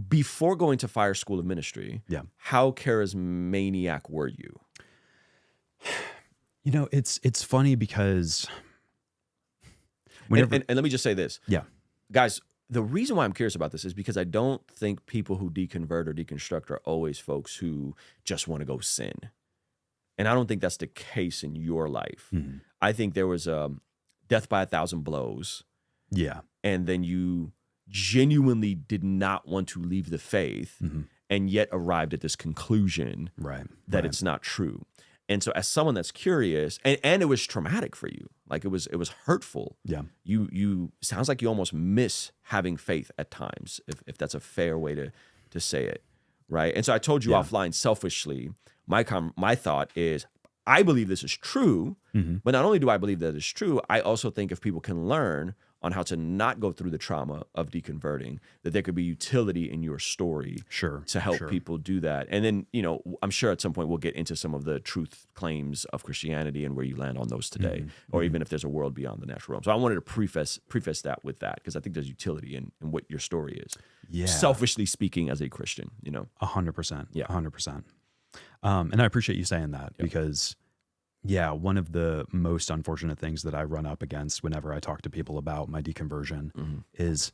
before going to Fire School of Ministry, how charismaniac were you? You know, it's funny because and let me just say this. Yeah. Guys, the reason why I'm curious about this is because I don't think people who deconvert or deconstruct are always folks who just want to go sin. And I don't think that's the case in your life. Mm-hmm. I think there was a death by 1,000 blows. Yeah. And then you genuinely did not want to leave the faith, mm-hmm. and yet arrived at this conclusion that it's not true. And so as someone that's curious, and it was traumatic for you, like it was hurtful. Yeah. You sounds like you almost miss having faith at times, if that's a fair way to say it, right? And so I told you offline, selfishly, my thought is, I believe this is true, mm-hmm. but not only do I believe that it's true, I also think if people can learn on how to not go through the trauma of deconverting, that there could be utility in your story to help people do that. And then, you know, I'm sure at some point we'll get into some of the truth claims of Christianity and where you land on those today, mm-hmm. or even if there's a world beyond the natural realm. So I wanted to preface that with that, because I think there's utility in what your story is. Yeah. Selfishly speaking, as a Christian, you know. 100%. Yeah. 100%. And I appreciate you saying that because one of the most unfortunate things that I run up against whenever I talk to people about my deconversion mm-hmm. is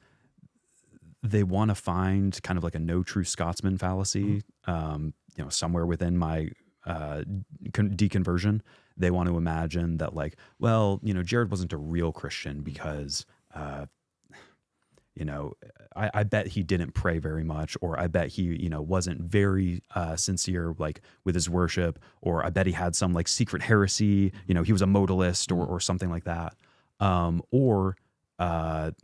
they want to find kind of like a no true Scotsman fallacy, mm-hmm. you know, somewhere within my deconversion. They want to imagine that, like, well, you know, Jared wasn't a real Christian because, you know, I bet he didn't pray very much, or I bet he, you know, wasn't very sincere, like with his worship, or I bet he had some like secret heresy, you know, he was a modalist or something like that. Or that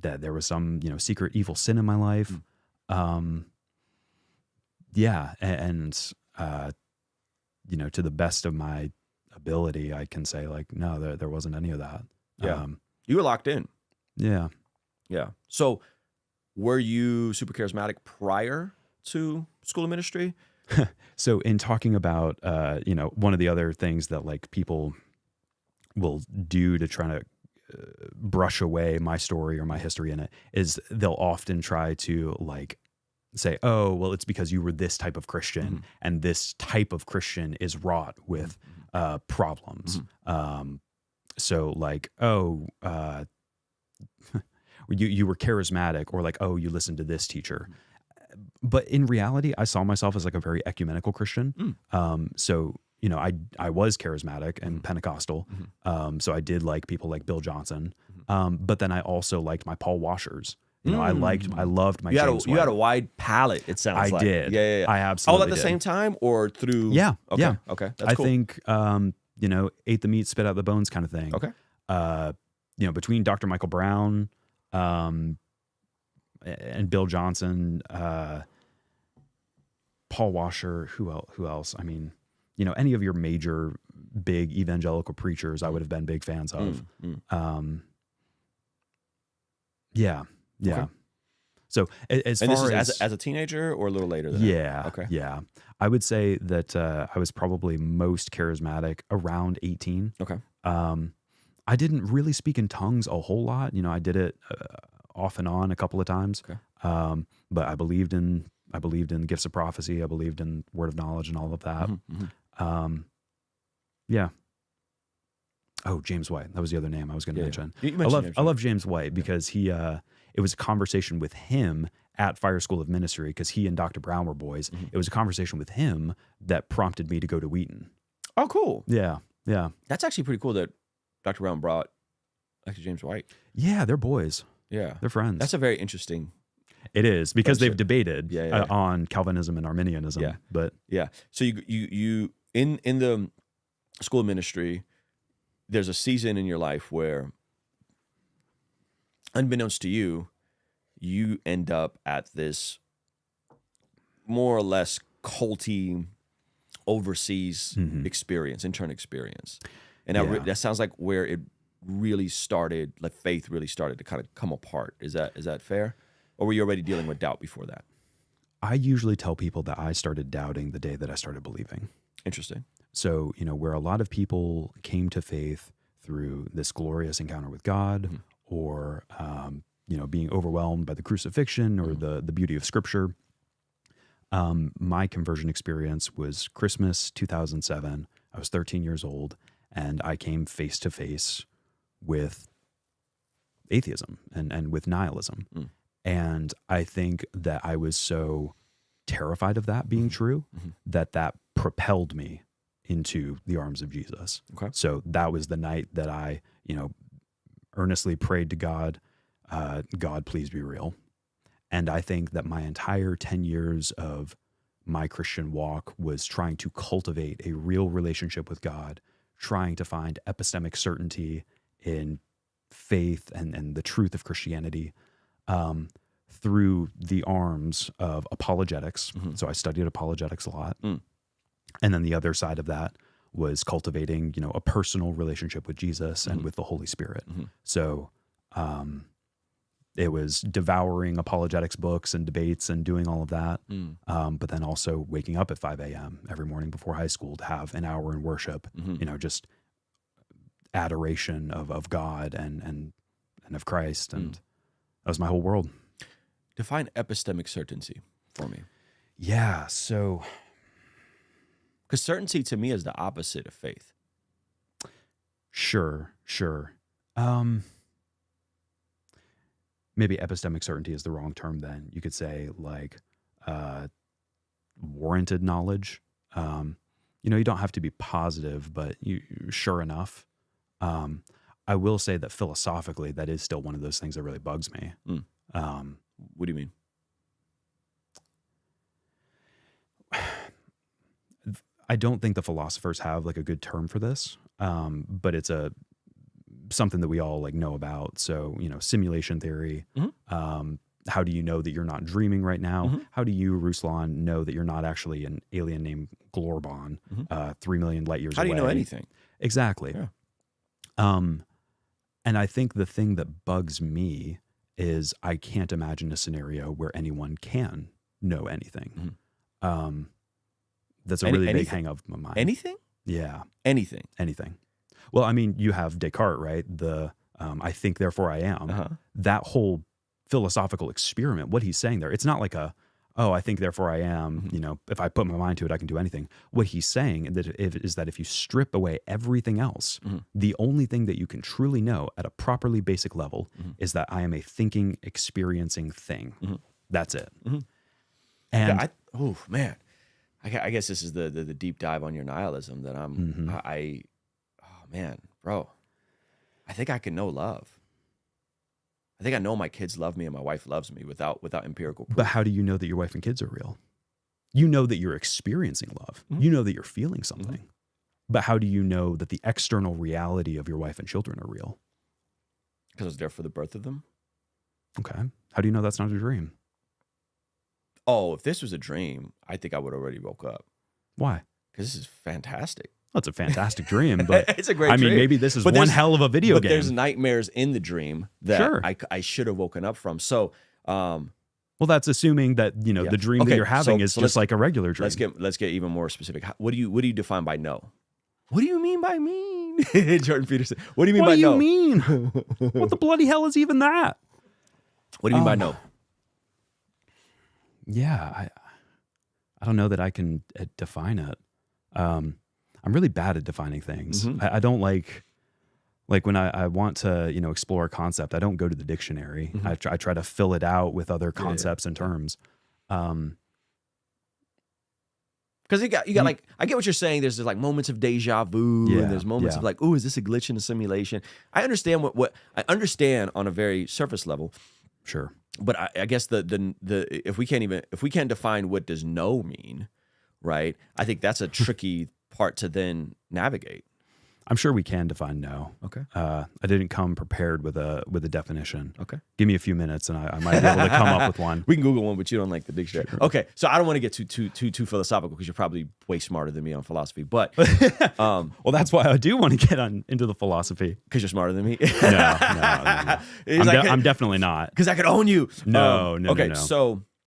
there was some, you know, secret evil sin in my life. And you know, to the best of my ability, I can say, like, no, there wasn't any of that. Yeah. You were locked in. Yeah. Yeah. So were you super charismatic prior to School of Ministry? So in talking about, you know, one of the other things that like people will do to try to brush away my story or my history in it is they'll often try to like say, oh, well, it's because you were this type of Christian, mm-hmm. and this type of Christian is wrought with problems. Mm-hmm. So like, oh, you were charismatic, or like, oh, you listened to this teacher. But in reality, I saw myself as like a very ecumenical Christian. So, you know, I was charismatic and Pentecostal. So I did like people like Bill Johnson. But then I also liked my Paul Washers. You know, I loved my James White. You had a wide palette, it sounds like. I did. Yeah. I absolutely all at the same time, or through? Yeah. Okay. Yeah. Okay. That's cool. I think, you know, ate the meat, spit out the bones kind of thing. Okay. You know, between Dr. Michael Brown, and Bill Johnson, Paul Washer, who else? I mean, you know, any of your major big evangelical preachers, I would have been big fans of. Yeah. Okay. So as far as a teenager or a little later than that? Okay. Yeah. I would say that I was probably most charismatic around 18. Okay. I didn't really speak in tongues a whole lot. You know, I did it off and on a couple of times. Okay. But I believed in gifts of prophecy. I believed in word of knowledge and all of that. Yeah. Oh, James White. That was the other name I was going to mention. I love James White because he, it was a conversation with him at Fire School of Ministry, because he and Dr. Brown were boys. It was a conversation with him that prompted me to go to Wheaton. Oh, cool. Yeah. Yeah. That's actually pretty cool that Dr. Brown brought actually James White. Yeah. They're boys. Yeah. They're friends. That's a very interesting. It is, because they've debated yeah. On Calvinism and Arminianism. Yeah. But yeah. So you in the School of Ministry, there's a season in your life where, unbeknownst to you, you end up at this more or less culty overseas experience, intern experience. And that sounds like where it really started, like faith really started to kind of come apart. Is that fair? Or were you already dealing with doubt before that? I usually tell people that I started doubting the day that I started believing. Interesting. So, you know, where a lot of people came to faith through this glorious encounter with God, or, being overwhelmed by the crucifixion or the beauty of Scripture. My conversion experience was Christmas 2007. I was 13 years old, and I came face to face with atheism and with nihilism. And I think that I was so terrified of that being true that propelled me into the arms of Jesus. Okay. So that was the night that I, earnestly prayed to God, God, please be real. And I think that my entire 10 years of my Christian walk was trying to cultivate a real relationship with God, trying to find epistemic certainty in faith and the truth of Christianity through the arms of apologetics. So I studied apologetics a lot. And then the other side of that was cultivating, a personal relationship with Jesus and with the Holy Spirit. So it was devouring apologetics books and debates and doing all of that. But then also waking up at 5 a.m. every morning before high school to have an hour in worship, just adoration of God and of Christ. And that was my whole world. Define epistemic certainty for me. Yeah. So, because certainty to me is the opposite of faith. Sure. Maybe epistemic certainty is the wrong term then. You could say like warranted knowledge. You don't have to be positive, but sure enough. I will say that philosophically, that is still one of those things that really bugs me. What do you mean? I don't think the philosophers have like a good term for this, but it's something that we all like know about. So, simulation theory. How do you know that you're not dreaming right now? How do you, Ruslan, know that you're not actually an alien named Glorbon, 3 million light years away? How do you know anything? Exactly. Yeah. And I think the thing that bugs me is I can't imagine a scenario where anyone can know anything. That's a really big hang of my mind. Anything? Yeah. Anything. Well, I mean, you have Descartes, right? The I think, therefore I am. That whole philosophical experiment, what he's saying there, it's not like I think, therefore I am. If I put my mind to it, I can do anything. What he's saying is that if you strip away everything else, the only thing that you can truly know at a properly basic level is that I am a thinking, experiencing thing. That's it. And I guess this is the deep dive on your nihilism that bro, I think I can know love. I think I know my kids love me and my wife loves me without empirical proof. But how do you know that your wife and kids are real? You know that you're experiencing love. You know that you're feeling something. But how do you know that the external reality of your wife and children are real? Because I was there for the birth of them. Okay. How do you know that's not a dream? Oh, if this was a dream, I think I would already woke up. Why? Because this is fantastic. Well, it's a fantastic dream, but it's a great dream. I mean, maybe this is one hell of a video game. But there's nightmares in the dream that I should have woken up from. So, well, that's assuming that the dream that you're having is just like a regular dream. Let's get even more specific. What do you define by no? What do you mean by mean? Jordan Peterson. What do you mean by no? What do you mean? What the bloody hell is even that? What do you mean by no? Yeah, I don't know that I can define it. I'm really bad at defining things. I don't like when I want to, explore a concept, I don't go to the dictionary. I try to fill it out with other concepts and terms. Because you got like, I get what you're saying. There's like moments of deja vu, and there's moments of like, oh, is this a glitch in a simulation? I understand what I understand on a very surface level. Sure. But I guess the if we can't define what does no mean, right? I think that's a tricky part to then navigate. I'm sure we can define no. Okay. I didn't come prepared with a definition. Okay. Give me a few minutes and I might be able to come up with one. We can Google one, but you don't like the dictionary. Sure. Okay. So I don't want to get too philosophical because you're probably way smarter than me on philosophy. But well, that's why I do want to get into the philosophy. Because you're smarter than me. No. I'm definitely not. Because I could own you. No. Okay. So